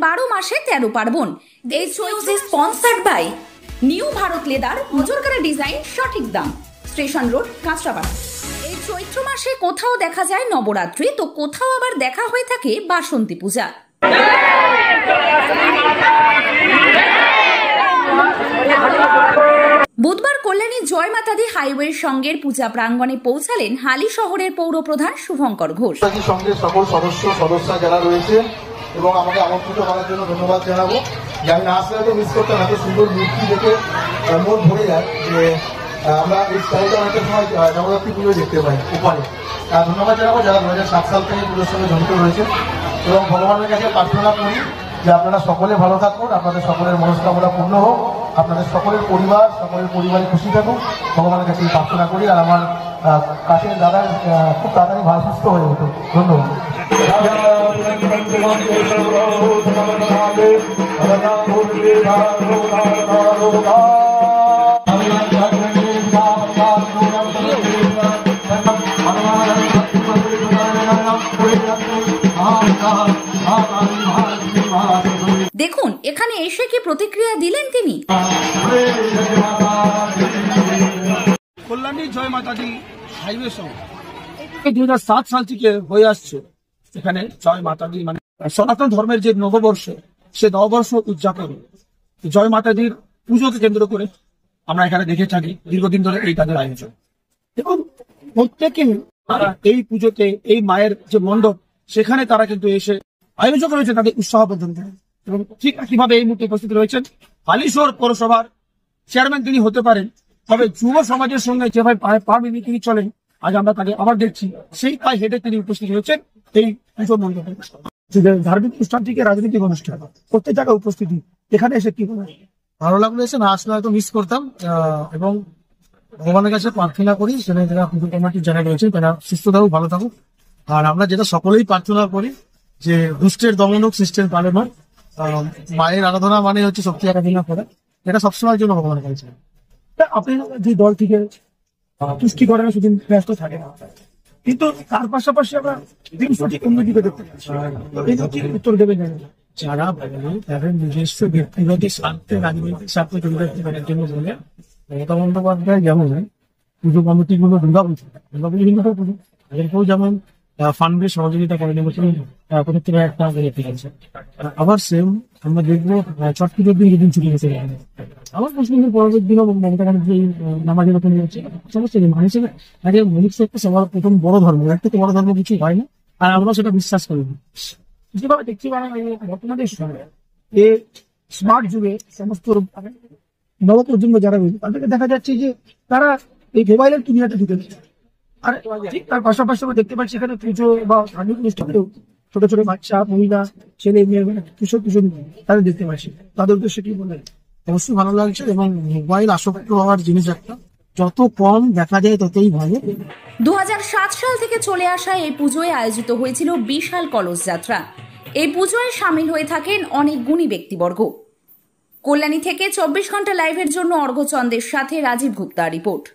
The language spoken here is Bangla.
12 মাসে 13 পার্বণ। এই চৈত্রে sponsored by new Bharat leather, নজরকাড়া ডিজাইন, সঠিক দাম, স্টেশন রোড, কাঁচরাপাড়া। এই চৈত্র মাসে কোথাও দেখা যায় নবরাত্রি, তো কোথাও আবার দেখা হয়ে থাকে বাসন্তী পূজা। বুধবার কল্যাণী জয় মাতাদি হাইওয়ের সঙ্গের পূজা প্রাঙ্গণে পৌঁছালেন হালি শহরের পৌরপ্রধান শুভঙ্কর ঘোষ। সঙ্গে সকল সদস্য যারা রয়েছে এবং আমাকে আমন্ত্রিত করার জন্য ধন্যবাদ জানাবো। আমি না আসলে তো মিস করতাম, এত সুন্দর মূর্তি দেখে মন ভরে যায় যে আমরা এই স্টাইলটা অনেকটা সময় নবরাত্রি পুজো দেখতে পাই ওপারে। ধন্যবাদ জানাবো যারা 2007 সাল থেকে পুজোর সঙ্গে জড়িত রয়েছে এবং ভগবানের কাছে প্রার্থনা করি যে আপনারা সকলে ভালো থাকুন, আপনাদের সকলের মনস্কামনা পূর্ণ হোক, আপনাদের সকলের পরিবারে খুশি থাকুন, ভগবানের কাছে প্রার্থনা করি। আর আমার কাছের দাদা খুব তাড়াতাড়ি ভালো সুস্থ হয়ে ওঠে। ধন্যবাদ। দেখুন এখানে এসে কি প্রতিক্রিয়া দিলেন তিনি। কল্যাণী জয় মাতাদি হাইওয়ে সঙ্গে 2007 সাল থেকে হয়ে আসছে এখানে জয় মাতাদি, মানে সনাতন ধর্মের যে নববর্ষ, সে নববর্ষ উদযাপন জয় মাতাদির পুজোকে কেন্দ্র করে আমরা এখানে দেখে থাকি দীর্ঘদিন ধরে এই তাদের আয়োজন। এবং প্রত্যেকে এই পুজোতে এই মায়ের যে মণ্ডপ, সেখানে তারা কিন্তু এসে আয়োজক রয়েছে তাদের উৎসাহ প্রদান করে। এবং ঠিক কিভাবে এই মুহূর্তে উপস্থিত রয়েছেন হালিশহর পৌরসভার চেয়ারম্যান তিনি হতে পারেন, তবে যুব সমাজের সঙ্গে যেভাবে পা মিলিয়ে তিনি চলেন, আজ আমরা তাকে আবার দেখছি সেই পায়ে হেঁটে তিনি উপস্থিত হয়েছেন এই পুজো মণ্ডপে। ধার্মিক অনুষ্ঠান থেকে রাজনৈতিক অনুষ্ঠান প্রত্যেক জায়গায় উপস্থিতি, এখানে এসে কি ভালো লাগলো। এসে না আসলে হয়তো মিস করতাম এবং ভগবানের কাছে প্রার্থনা করি সেখানে যারা পুজো কমিটির যারা রয়েছেন তারা সুস্থ থাকুক, ভালো থাকুক। আর আমরা যেটা সকলেই প্রার্থনা করি যে দুষ্টের দমন হোক, সৃষ্টের পালন হোক। মায়ের আরাধনা মানে হচ্ছে শক্তি আরাধনা করা, এটা সবসময়ের জন্য ভগবানের কাছে। আপনি যে দল থেকে তুষ্টি করানো সেদিন ব্যস্ত থাকে না, কিন্তু তার পাশাপাশি আমরা সঠিক অন্যদিকে দেখতে পাচ্ছি উত্তর দেবে না যারা তাদের নিজস্ব ব্যক্তিগত স্বার্থে রাজনৈতিক স্বার্থে তুলে রাখতে পারার জন্য বলে মমতা বন্দ্যোপাধ্যায় যেমন পুজো কমিটিগুলো দুর্গাপুজো হিন্দু পুজো তাদেরকেও যেমন ফান্ডে সহযোগিতা করে নিয়েছিল প্রত্যেকটা একটা দেখতে পাচ্ছি। আবার সেম আমরা দেখবো ছট পুজোর দিন যেদিন ছুটি গেছে আবার মুসলিমদের পরবর্তী দিনও মমতা ব্যানার্জি নামাজের ওপর নিয়েছে সমস্ত মানুষের আগে মৌলিক একটা সবার প্রথম বড় ধর্ম, এর থেকে বড় ধর্ম কিছু হয় না, আর আমরা সেটা বিশ্বাস করি না। যেভাবে দেখছি বর্তমানে এই স্মার্ট যুগে সমস্ত নবপ্রজন্ম যারা রয়েছে তাদেরকে দেখা যাচ্ছে যে তারা এই মোবাইলের দুনিয়াতে ঢুকে গেছে। আর ঠিক তার পাশাপাশি আমরা দেখতে পাচ্ছি এখানে পুজো বা ধার্মিক অনুষ্ঠানেও ছোট ছোট বাচ্চা, মহিলা, ছেলে মেয়ে, কিশোর কিশোর তাদের দেখতে পাচ্ছি। তাদের উদ্দেশ্যে কি বলে অবশ্যই ভালো লাগছে। এবং মোবাইল আসক্ত হওয়ার জিনিস একটা যত কম দেখা যায় ততই ভালো। 2007 সাল থেকে চলে আসা এই পুজোয় আয়োজিত হয়েছিল বিশাল কলস যাত্রা। এই পুজোয় সামিল হয়ে থাকেন অনেক গুণী ব্যক্তিবর্গ। কল্যাণী থেকে 24 ঘন্টা লাইভের জন্য অর্ঘ্যচন্দ্রের সাথে রাজীব গুপ্তা রিপোর্ট।